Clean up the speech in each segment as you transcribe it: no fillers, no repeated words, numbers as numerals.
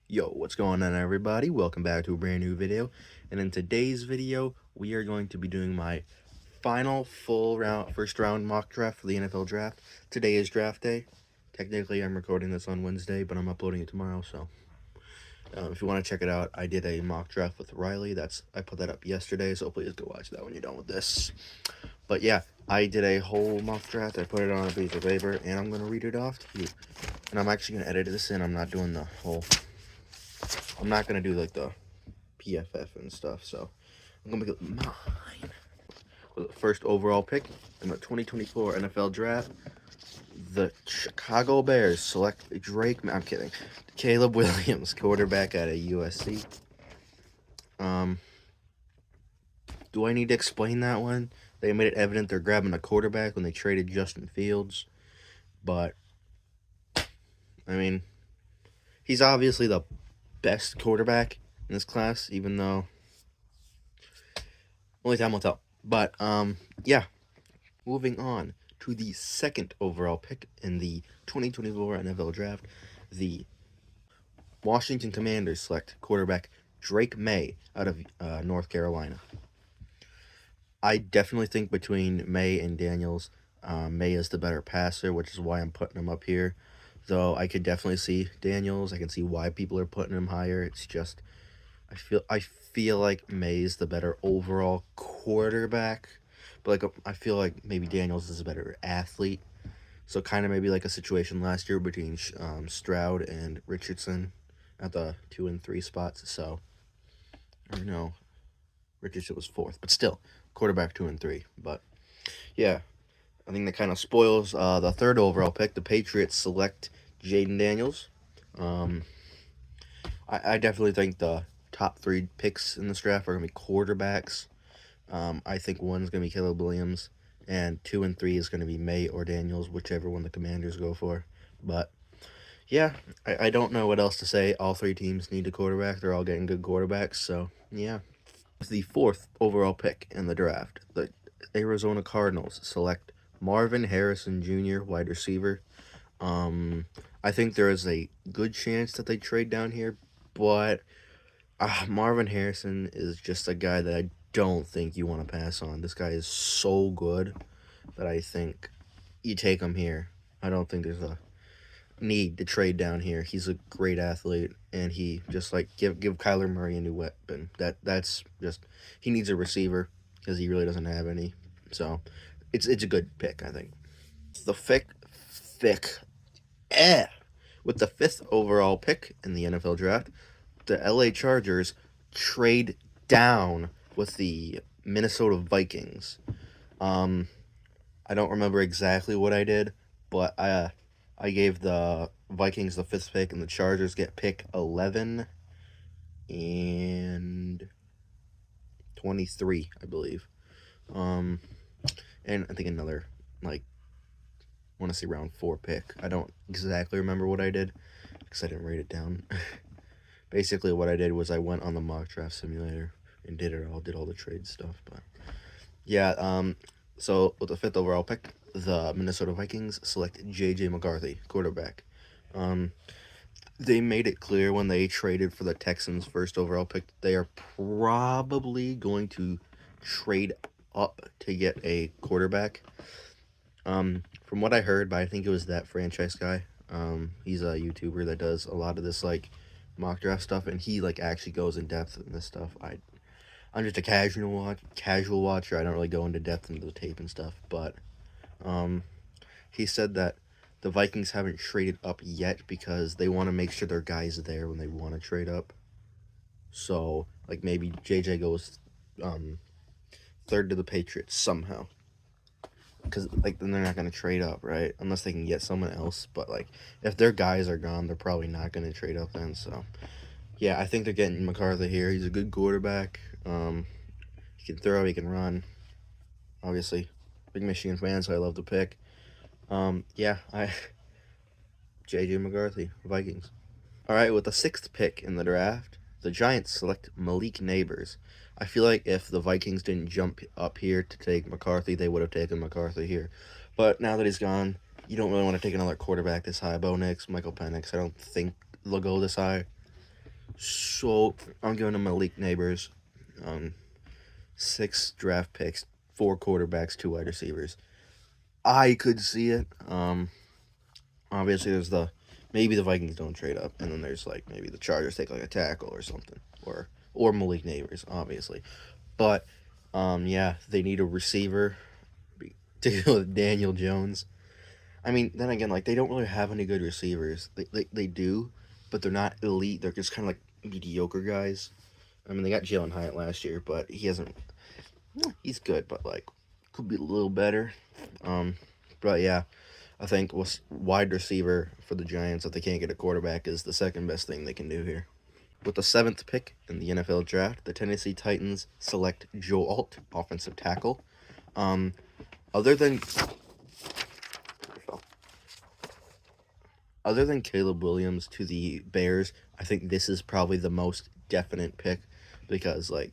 Yo, what's going on, everybody? Welcome back to a brand new video. And in today's video, we are going to be doing my final first round mock draft for the NFL draft. Today is draft day. Technically, I'm recording this on Wednesday, but I'm uploading it tomorrow. So, if you want to check it out, I did a mock draft with Riley. I put that up yesterday, so please go watch that when you're done with this. But yeah, I did a whole mock draft. I put it on a piece of paper, and I'm gonna read it off to you. And I'm actually gonna edit this in. I'm not doing the whole. I'm not gonna do like the PFF and stuff, so I'm gonna make it mine. With the first overall pick in the 2024 NFL Draft, the Chicago Bears select I'm kidding. Caleb Williams, quarterback out of USC. Do I need to explain that one? They made it evident they're grabbing a quarterback when they traded Justin Fields, but I mean, he's obviously the best quarterback in this class, even though only time will tell. But yeah, moving on to the second overall pick in the 2024 NFL Draft, the Washington Commanders select quarterback Drake May out of North Carolina. I definitely think between May and Daniels, May is the better passer, which is why I'm putting him up here. Though I could definitely see Daniels. I can see why people are putting him higher. It's just I feel like May's the better overall quarterback, but like I feel like maybe Daniels is a better athlete. So kind of maybe like a situation last year between Stroud and Richardson at the 2 and 3 spots. So or no, Richardson was fourth, but still quarterback 2 and 3. But yeah, I think that kind of spoils the third overall pick. The Patriots select Jaden Daniels. Um, I definitely think the top 3 picks in this draft are gonna be quarterbacks. I think one's gonna be Caleb Williams, and 2 and 3 is gonna be May or Daniels, whichever one the Commanders go for. But yeah, I don't know what else to say. All 3 teams need a quarterback. They're all getting good quarterbacks. So yeah, the fourth overall pick in the draft, the Arizona Cardinals select Marvin Harrison Jr., wide receiver. Um, I think there is a good chance that they trade down here, but Marvin Harrison is just a guy that I don't think you want to pass on. This guy is so good that I think you take him here. I don't think there's a need to trade down here. He's a great athlete, and he just like give Kyler Murray a new weapon. That's just he needs a receiver because he really doesn't have any. So it's a good pick, I think. The thick eh with the fifth overall pick in the NFL draft, the LA Chargers trade down with the Minnesota Vikings. Um, I don't remember exactly what I did, but I gave the Vikings the fifth pick, and the Chargers get pick 11 and 23, I believe. Um, and I think another like want to see round 4 pick. I don't exactly remember what I did because I didn't write it down. Basically, what I did was I went on the mock draft simulator and did all the trade stuff. But yeah, so with the fifth overall pick, the Minnesota Vikings select J.J. McCarthy, quarterback. Um, they made it clear when they traded for the Texans' first overall pick, they are probably going to trade up to get a quarterback. From what I heard, but I think it was that franchise guy. He's a YouTuber that does a lot of this like mock draft stuff, and he like actually goes in depth in this stuff. I'm just a casual watcher. I don't really go into depth into the tape and stuff, but um, he said that the Vikings haven't traded up yet because they want to make sure their guys are there when they want to trade up. So like maybe JJ goes third to the Patriots somehow, because like then they're not gonna trade up, right? Unless they can get someone else. But like if their guys are gone, they're probably not gonna trade up then. So yeah, I think they're getting McCarthy here. He's a good quarterback. He can throw, he can run. Obviously, big Michigan fan, so I love the pick. Yeah, I JJ McCarthy, Vikings. All right, with the sixth pick in the draft, the Giants select Malik Neighbors. I feel like if the Vikings didn't jump up here to take McCarthy, they would have taken McCarthy here. But now that he's gone, you don't really want to take another quarterback this high. Bo Nix, Michael Penix. I don't think they'll go this high. So I'm giving them Malik Neighbors, 6 draft picks, 4 quarterbacks, 2 wide receivers. I could see it. Obviously there's the maybe the Vikings don't trade up, and then there's like maybe the Chargers take like a tackle or something, or Malik Neighbors, obviously. But yeah, they need a receiver to go with Daniel Jones. I mean, then again, like they don't really have any good receivers. They do, but they're not elite. They're just kind of like mediocre guys. I mean, they got Jalen Hyatt last year, but he hasn't. He's good, but like could be a little better. Um, but yeah, I think wide receiver for the Giants, if they can't get a quarterback, is the second best thing they can do here. With the 7th pick in the NFL draft, the Tennessee Titans select Joe Alt, offensive tackle. Um, other than Caleb Williams to the Bears, I think this is probably the most definite pick because like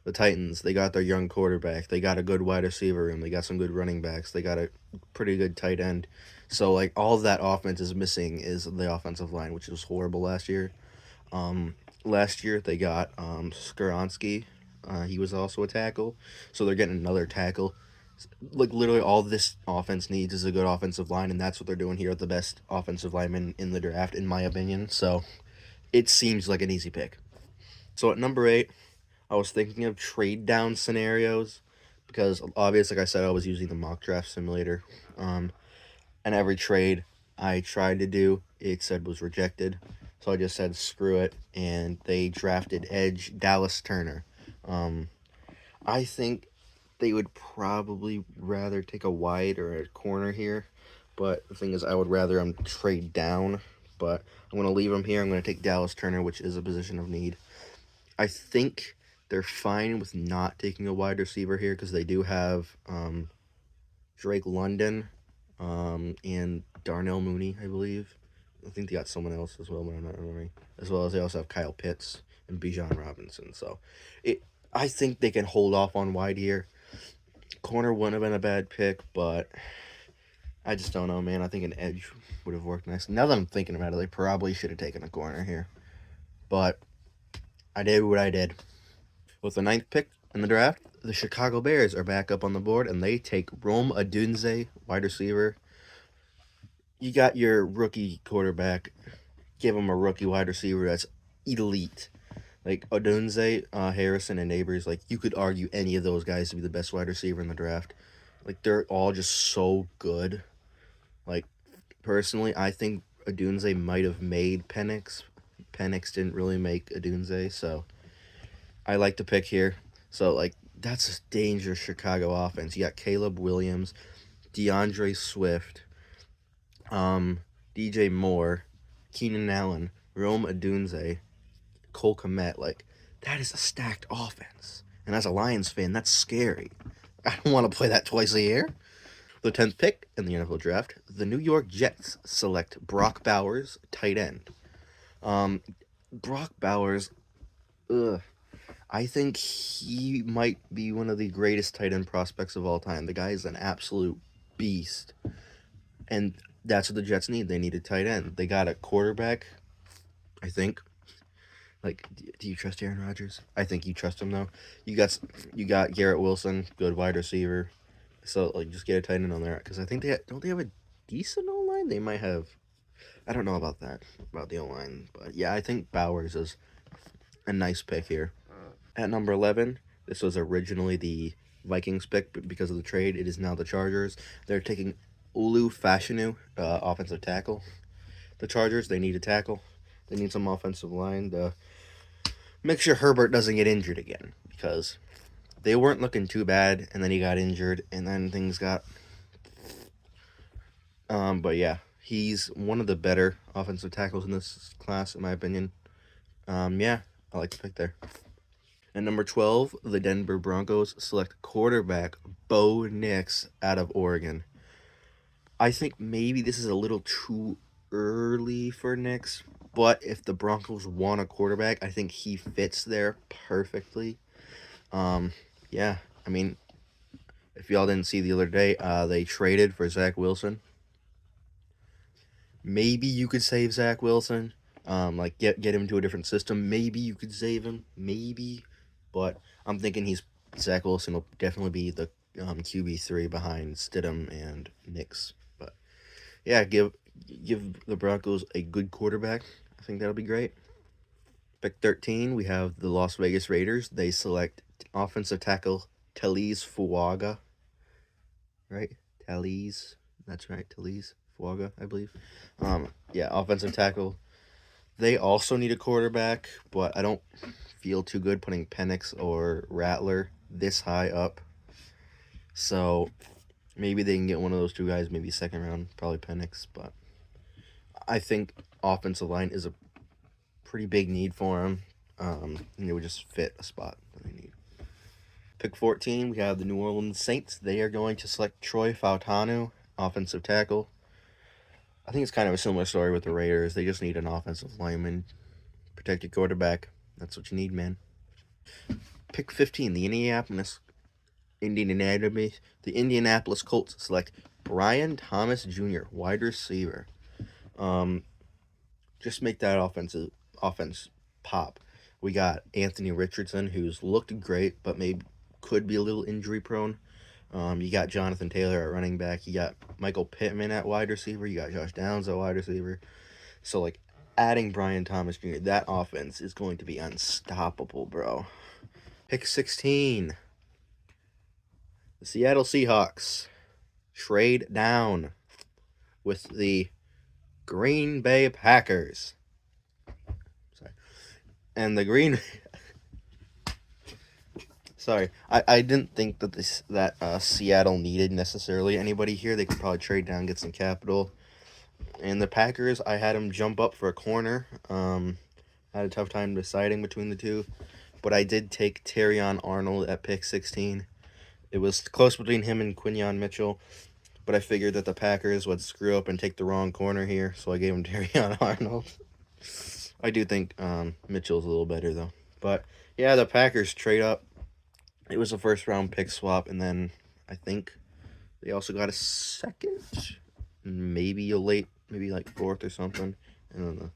the Titans, they got their young quarterback, they got a good wide receiver room, they got some good running backs, they got a pretty good tight end. So like all that offense is missing is the offensive line, which was horrible last year. Last year they got Skoronsky. He was also a tackle, so they're getting another tackle. Like literally, all this offense needs is a good offensive line, and that's what they're doing here with the best offensive lineman in the draft, in my opinion. So it seems like an easy pick. So at number 8, I was thinking of trade down scenarios because obviously, like I said, I was using the mock draft simulator. And every trade I tried to do, it said was rejected. So I just said screw it, and they drafted edge Dallas Turner. Um, I think they would probably rather take a wide or a corner here, but the thing is, I would rather them trade down. But I'm going to leave them here. I'm going to take Dallas Turner, which is a position of need. I think they're fine with not taking a wide receiver here because they do have Drake London and Darnell Mooney, I believe. I think they got someone else as well, but I'm not remembering. As well as they also have Kyle Pitts and Bijan Robinson. So, I think they can hold off on wide here. Corner wouldn't have been a bad pick, but I just don't know, man. I think an edge would have worked nice. Now that I'm thinking about it, they probably should have taken a corner here, but I did what I did. With the 9th pick in the draft, the Chicago Bears are back up on the board, and they take Rome Odunze, wide receiver. You got your rookie quarterback, give him a rookie wide receiver that's elite. Like Odunze, Harrison, and Neighbors, like you could argue any of those guys to be the best wide receiver in the draft. Like they're all just so good. Like personally, I think Odunze might have made Penix. Penix didn't really make Odunze, so I like to pick here. So like that's a dangerous Chicago offense. You got Caleb Williams, DeAndre Swift, DJ Moore, Keenan Allen, Rome Odunze, Cole Kmet. Like that is a stacked offense. And as a Lions fan, that's scary. I don't want to play that twice a year. The 10th pick in the NFL draft, the New York Jets select Brock Bowers, tight end. Brock Bowers, ugh. I think he might be one of the greatest tight end prospects of all time. The guy is an absolute beast. And that's what the Jets need. They need a tight end. They got a quarterback, I think. Like, do you trust Aaron Rodgers? I think you trust him though. You got Garrett Wilson, good wide receiver. So like, just get a tight end on there because I think don't they have a decent O line? They might have. I don't know about that about the O line, but yeah, I think Bowers is a nice pick here. At number 11, this was originally the Vikings pick, but because of the trade, it is now the Chargers. They're taking Olu Fashanu, offensive tackle. The Chargers, they need a tackle. They need some offensive line to make sure Herbert doesn't get injured again because they weren't looking too bad, and then he got injured, and then things got. But yeah, he's one of the better offensive tackles in this class, in my opinion. Yeah, I like to pick there. At number 12, the Denver Broncos select quarterback Bo Nix out of Oregon. I think maybe this is a little too early for Nix, but if the Broncos want a quarterback, I think he fits there perfectly. Yeah, I mean, if y'all didn't see the other day, they traded for Zach Wilson. Maybe you could save Zach Wilson, Like get him to a different system. Maybe you could save him, maybe, but I'm thinking Zach Wilson will definitely be the QB3 behind Stidham and Nix. But yeah, give the Broncos a good quarterback. I think that'll be great. Pick 13, we have the Las Vegas Raiders. They select offensive tackle Talise Fuaga. Right? Talise. That's right, Talise Fuaga, I believe. Yeah, offensive tackle. They also need a quarterback, but I don't feel too good putting Penix or Rattler this high up. So maybe they can get one of those two guys, maybe second round, probably Penix. But I think offensive line is a pretty big need for him. And it would just fit a spot that they need. Pick 14, we have the New Orleans Saints. They are going to select Troy Fautanu, offensive tackle. I think it's kind of a similar story with the Raiders. They just need an offensive lineman. Protect your quarterback. That's what you need, man. Pick 15, the Indianapolis Colts select Brian Thomas Jr., wide receiver. Just make that offense pop. We got Anthony Richardson, who's looked great, but maybe could be a little injury prone. You got Jonathan Taylor at running back. You got Michael Pittman at wide receiver. You got Josh Downs at wide receiver. So, like, adding Brian Thomas Jr., that offense is going to be unstoppable, bro. Pick 16. The Seattle Seahawks trade down with the Green Bay Packers. Sorry. And the Green... Sorry, I didn't think that Seattle needed necessarily anybody here. They could probably trade down, get some capital. And the Packers, I had them jump up for a corner. Had a tough time deciding between the two, but I did take Terrion Arnold at pick 16. It was close between him and Quinyon Mitchell, but I figured that the Packers would screw up and take the wrong corner here, so I gave him Terrion Arnold. I do think Mitchell's a little better though. But yeah, the Packers trade up. It was a first round pick swap, and then I think they also got a second, maybe like fourth or something. And then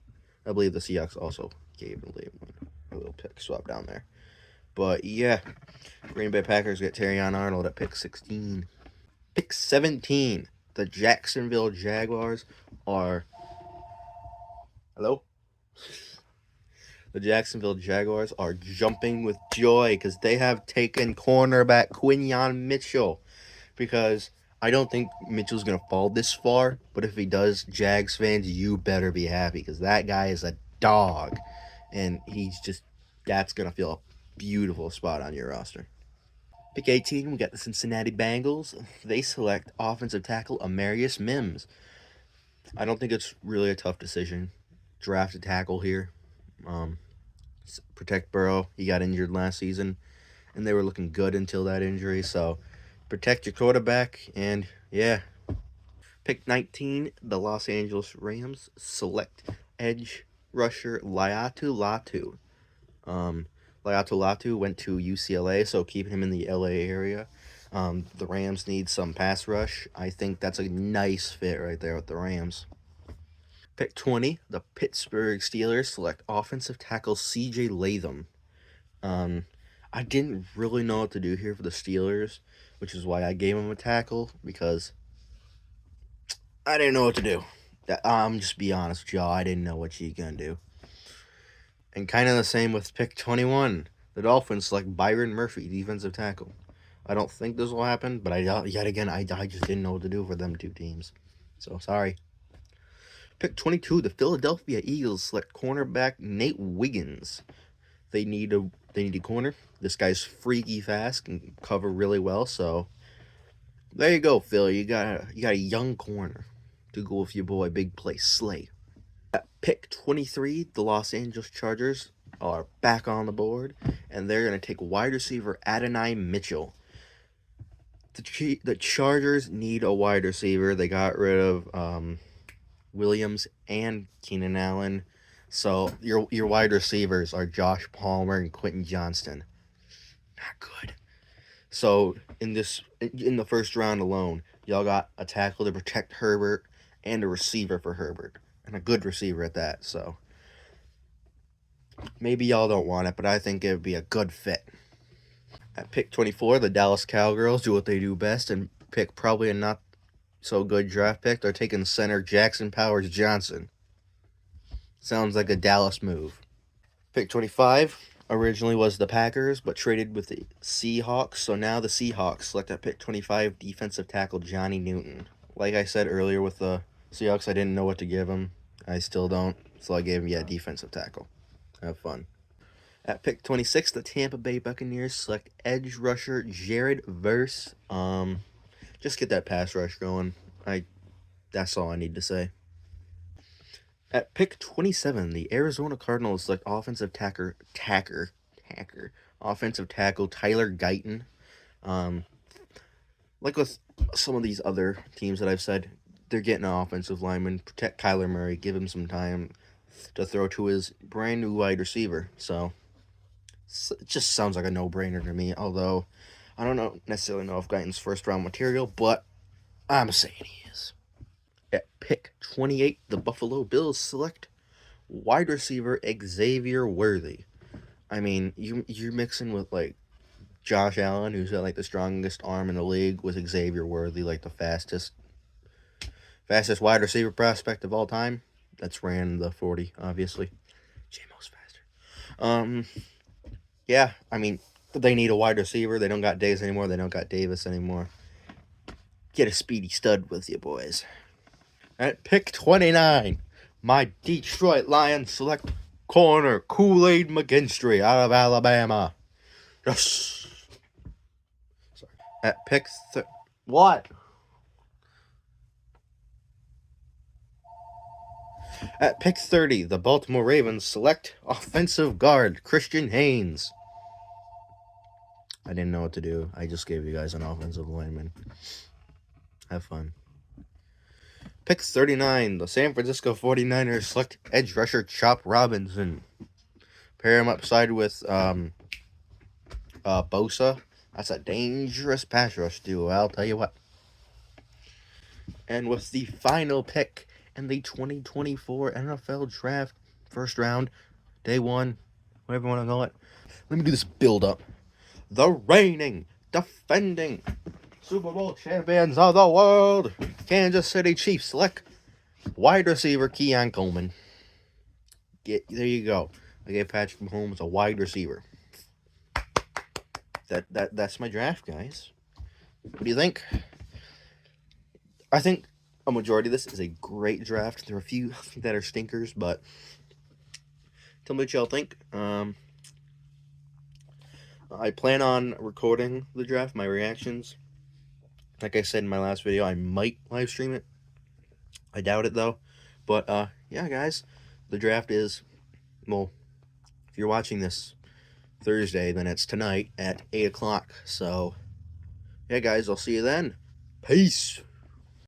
I believe the Seahawks also gave a late one, a little pick swap down there. But yeah, Green Bay Packers get Terrion Arnold at pick 16. Pick 17, the Jacksonville Jaguars are... Hello? The Jacksonville Jaguars are jumping with joy because they have taken cornerback Quinyon Mitchell. Because I don't think Mitchell's going to fall this far, but if he does, Jags fans, you better be happy because that guy is a dog. And that's going to feel a beautiful spot on your roster. Pick 18, we got the Cincinnati Bengals. They select offensive tackle Amarius Mims. I don't think it's really a tough decision. Draft a tackle here. Protect Burrow. He got injured last season, and they were looking good until that injury. So protect your quarterback, and yeah. Pick 19, the Los Angeles Rams select edge rusher Laiatu Latu. Laiatu Latu went to UCLA, so keep him in the LA area. The Rams need some pass rush. I think that's a nice fit right there with the Rams. Pick 20, the Pittsburgh Steelers select offensive tackle CJ Latham. I didn't really know what to do here for the Steelers, which is why I gave him a tackle, because I didn't know what to do. I'm just be honest with y'all, I didn't know what you gonna do. And kind of the same with pick 21. The Dolphins select Byron Murphy, defensive tackle. I don't think this will happen, but I just didn't know what to do for them two teams. So, sorry. Pick 22, the Philadelphia Eagles select cornerback Nate Wiggins. They need a corner. This guy's freaky fast, can cover really well, so there you go, Phil. You got a young corner to go with your boy Big Play Slay. At pick 23, the Los Angeles Chargers are back on the board, and they're going to take wide receiver Adonai Mitchell. The Chargers need a wide receiver. They got rid of Williams and Keenan Allen. So your wide receivers are Josh Palmer and Quentin Johnston. Not good. So in the first round alone, y'all got a tackle to protect Herbert and a receiver for Herbert. And a good receiver at that. So Maybe y'all don't want it, but I think it would be a good fit. At pick 24, the Dallas Cowgirls do what they do best and pick probably a not so good draft pick. They're taking center Jackson Powers Johnson. Sounds like a Dallas move. Pick 25 originally was the Packers, but traded with the Seahawks. So now the Seahawks select at pick 25 defensive tackle Johnny Newton. Like I said earlier with the Seahawks, I didn't know what to give him. I still don't. So I gave him, defensive tackle. Have fun. At pick 26, the Tampa Bay Buccaneers select edge rusher Jared Verse. Just get that pass rush going. That's all I need to say. At pick 27, the Arizona Cardinals select offensive offensive tackle Tyler Guyton. Like with some of these other teams that I've said, they're getting an offensive lineman, protect Kyler Murray, give him some time to throw to his brand new wide receiver. So it just sounds like a no-brainer to me, although I don't necessarily know if Guyton's first-round material, but I'm saying he is. At pick 28, the Buffalo Bills select wide receiver Xavier Worthy. I mean, you're mixing with, like, Josh Allen, who's got, like, the strongest arm in the league, with Xavier Worthy, like, the fastest wide receiver prospect of all time. That's ran the 40, obviously. J-Mo's faster. Yeah, I mean, they need a wide receiver. They don't got Davis anymore. They don't got Davis anymore. Get a speedy stud with you, boys. At pick 29, my Detroit Lions select corner Kool-Aid McGinstry out of Alabama. Yes. Sorry. At pick what? At pick 30, the Baltimore Ravens select offensive guard Christian Haynes. I didn't know what to do. I just gave you guys an offensive lineman. Have fun. Pick 39, the San Francisco 49ers select edge rusher Chop Robinson. Pair him upside with Bosa. That's a dangerous pass rush duo, I'll tell you what. And with the final pick in the 2024 NFL Draft, first round, day one, whatever you want to call it. Let me do this build-up. The reigning, defending Super Bowl champions of the world, Kansas City Chiefs select wide receiver Keon Coleman. There you go. I gave Patrick Mahomes a wide receiver. That's my draft, guys. What do you think? I think a majority of this is a great draft. There are a few that are stinkers, but tell me what y'all think. I plan on recording the draft, my reactions. Like I said in my last video, I might live stream it. I doubt it, though. But, yeah, guys, the draft is, well, if you're watching this Thursday, then it's tonight at 8 o'clock. So, yeah, guys, I'll see you then. Peace.